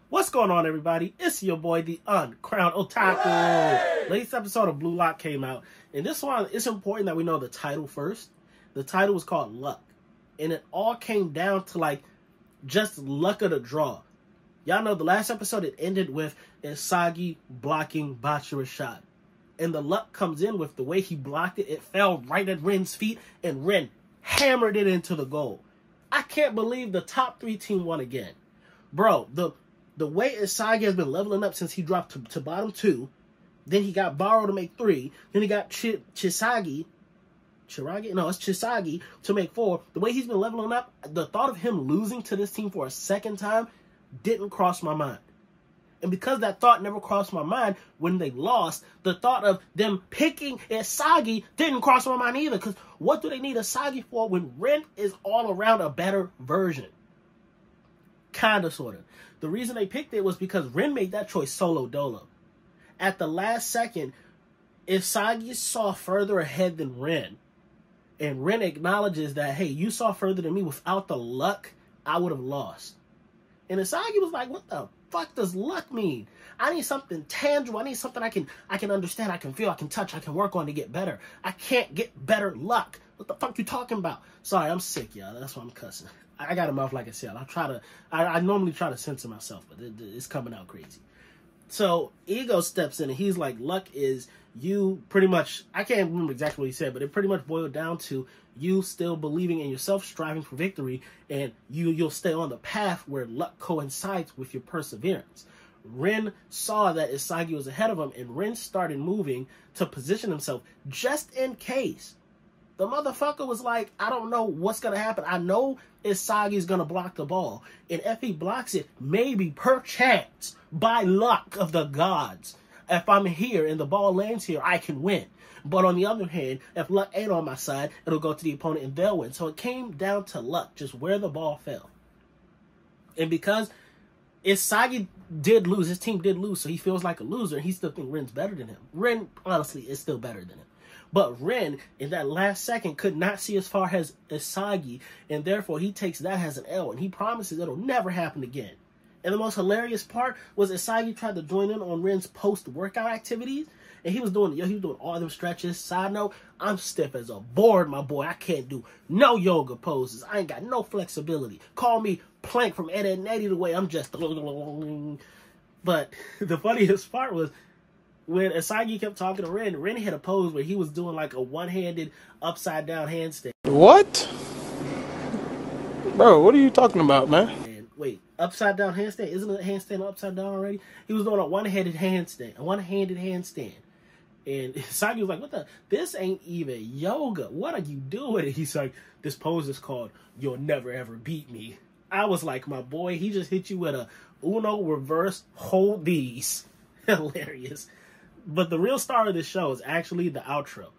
What's going on, everybody? It's your boy, the Uncrowned Otaku. Latest episode of Blue Lock came out, and this one, it's important that we know the title first. The title was called Luck, and it all came down to, like, just luck of the draw. Y'all know the last episode, it ended with Isagi blocking Bachira's shot. And the luck comes in with the way he blocked it. It fell right at Ren's feet, and Ren hammered it into the goal. I can't believe the top 3 team won again. Bro, the way Isagi has been leveling up since he dropped to bottom 2, then he got Baro to make 3, then he got Chisagi to make 4. The way he's been leveling up, the thought of him losing to this team for a second time didn't cross my mind. And because that thought never crossed my mind when they lost, the thought of them picking Isagi didn't cross my mind either. Because what do they need Isagi for when Ren is all around a better version? Kinda, sorta. The reason they picked it was because Ren made that choice solo dolo. At the last second, Isagi saw further ahead than Ren. And Ren acknowledges that, hey, you saw further than me. Without the luck, I would have lost. And Isagi was like, what the fuck does luck mean? I need something tangible. I need something I can understand, I can feel, I can touch, I can work on to get better. I can't get better luck. What the fuck you talking about? Sorry, I'm sick, y'all. That's why I'm cussing. I got a mouth like I said. I normally try to censor myself, but it's coming out crazy. So Ego steps in and he's like, luck is you pretty much, I can't remember exactly what he said, but it pretty much boiled down to you still believing in yourself, striving for victory, and you'll stay on the path where luck coincides with your perseverance. Ren saw that Isagi was ahead of him, and Ren started moving to position himself just in case. The motherfucker was like, I don't know what's going to happen. I know Isagi's going to block the ball. And if he blocks it, maybe, perchance, by luck of the gods, if I'm here and the ball lands here, I can win. But on the other hand, if luck ain't on my side, it'll go to the opponent and they'll win. So it came down to luck, just where the ball fell. And because Isagi did lose, his team did lose, so he feels like a loser, he still thinks Ren's better than him. Ren, honestly, is still better than him. But Ren, in that last second, could not see as far as Isagi, and therefore he takes that as an L, and he promises it'll never happen again. And the most hilarious part was Isagi tried to join in on Ren's post-workout activities, and he was doing all them stretches. Side note, I'm stiff as a board, my boy. I can't do no yoga poses. I ain't got no flexibility. Call me Plank from Ed, Edd n Eddy the way I'm just... But the funniest part was, when Isagi kept talking to Ren, Ren had a pose where he was doing like a one-handed upside-down handstand. What? Bro, what are you talking about, man? And wait, upside-down handstand? Isn't it a handstand upside down already? He was doing a one-handed handstand. And Isagi was like, what the? This ain't even yoga. What are you doing? And he's like, this pose is called You'll Never Ever Beat Me. I was like, my boy, he just hit you with a Uno reverse hold these. Hilarious. But the real star of this show is actually the outro.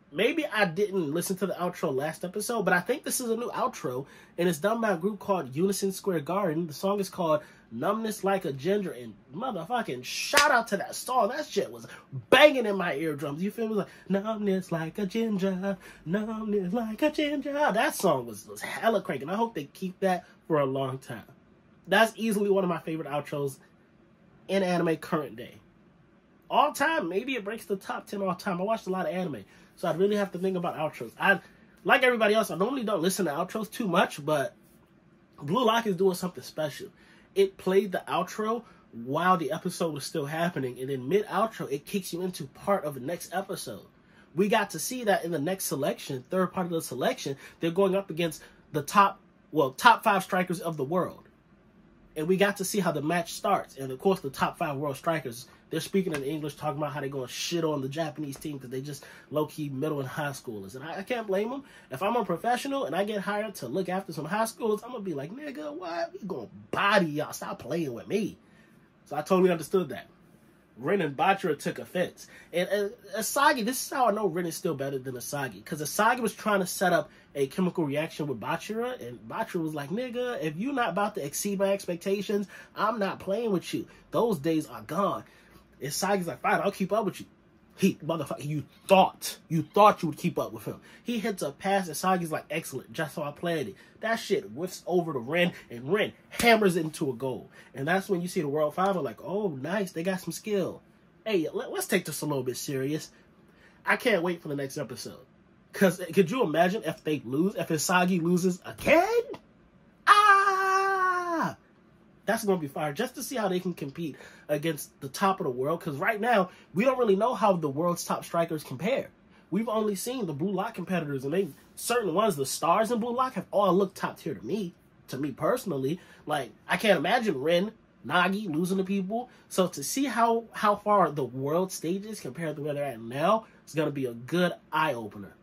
Maybe I didn't listen to the outro last episode, but I think this is a new outro, and it's done by a group called Unison Square Garden. The song is called Numbness Like a Ginger, and motherfucking shout out to that song. That shit was banging in my eardrums. You feel me? Like, numbness like a ginger, numbness like a ginger. That song was hella cranking. I hope they keep that for a long time. That's easily one of my favorite outros in anime current day. All time, maybe it breaks the top 10 all time. I watched a lot of anime, so I'd really have to think about outros. Like everybody else, I normally don't listen to outros too much, but Blue Lock is doing something special. It played the outro while the episode was still happening, and then mid-outro, it kicks you into part of the next episode. We got to see that in the next selection, third part of the selection, they're going up against the top 5 strikers of the world. And we got to see how the match starts. And, of course, the top 5 world strikers, they're speaking in English, talking about how they're going to shit on the Japanese team because they just low-key middle and high schoolers. And I can't blame them. If I'm a professional and I get hired to look after some high schoolers, I'm going to be like, nigga, what? We going to body y'all. Stop playing with me. So I totally understood that. Ren and Bachira took offense. And Isagi, this is how I know Ren is still better than Isagi. Because Isagi was trying to set up a chemical reaction with Bachira, and Bachira was like, nigga, if you're not about to exceed my expectations, I'm not playing with you. Those days are gone. Isagi's like, fine, I'll keep up with you. Motherfucker, you thought you would keep up with him. He hits a pass, and Isagi's like, excellent, just how I planned it. That shit whiffs over to Ren, and Ren hammers it into a goal. And that's when you see the World 5 are like, oh, nice, they got some skill. Hey, let's take this a little bit serious. I can't wait for the next episode. Because could you imagine if they lose, if Isagi loses again? That's going to be fire, just to see how they can compete against the top of the world. Because right now, we don't really know how the world's top strikers compare. We've only seen the Blue Lock competitors, and certain ones, the stars in Blue Lock, have all looked top tier to me personally. Like, I can't imagine Ren, Nagi losing to people. So to see how far the world stage is compared to where they're at now, it's going to be a good eye-opener.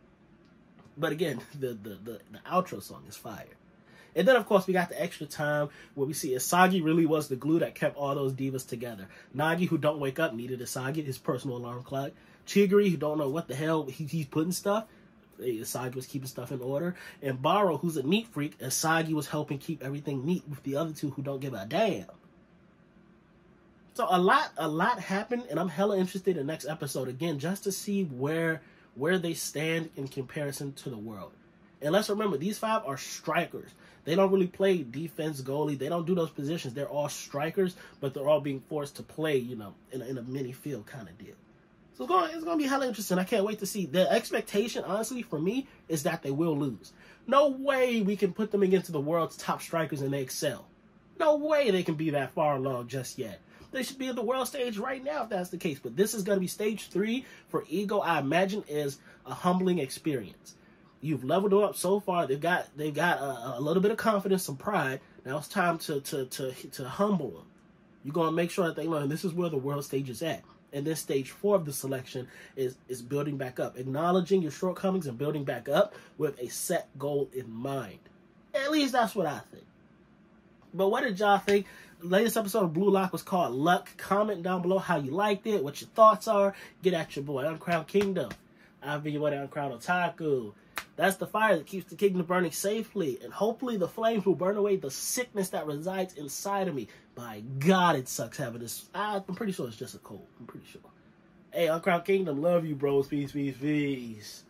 But again, the outro song is fire. And then, of course, we got the extra time where we see Isagi really was the glue that kept all those divas together. Nagi, who don't wake up, needed Isagi, his personal alarm clock. Chigiri, who don't know what the hell he's putting stuff. Isagi was keeping stuff in order. And Baro, who's a neat freak, Isagi was helping keep everything neat with the other two who don't give a damn. So a lot happened, and I'm hella interested in the next episode again, just to see where they stand in comparison to the world. And let's remember, these 5 are strikers. They don't really play defense, goalie. They don't do those positions. They're all strikers, but they're all being forced to play, in a mini field kind of deal. So it's going to be hella interesting. I can't wait to see. The expectation, honestly, for me, is that they will lose. No way we can put them against the world's top strikers and they excel. No way they can be that far along just yet. They should be at the world stage right now if that's the case. But this is going to be stage 3 for Ego. I imagine is a humbling experience. You've leveled them up so far. They've got a little bit of confidence, some pride. Now it's time to humble them. You're gonna make sure that they learn this is where the world stage is at. And then stage 4 of the selection is building back up, acknowledging your shortcomings and building back up with a set goal in mind. At least that's what I think. But what did y'all think? The latest episode of Blue Lock was called Luck. Comment down below how you liked it, what your thoughts are. Get at your boy, Uncrowned Kingdom. I've been your boy, Uncrowned Otaku. That's the fire that keeps the kingdom burning safely. And hopefully the flames will burn away the sickness that resides inside of me. By God, it sucks having this. I'm pretty sure it's just a cold. I'm pretty sure. Hey, Uncrowned Kingdom, love you, bros. Peace, peace, peace.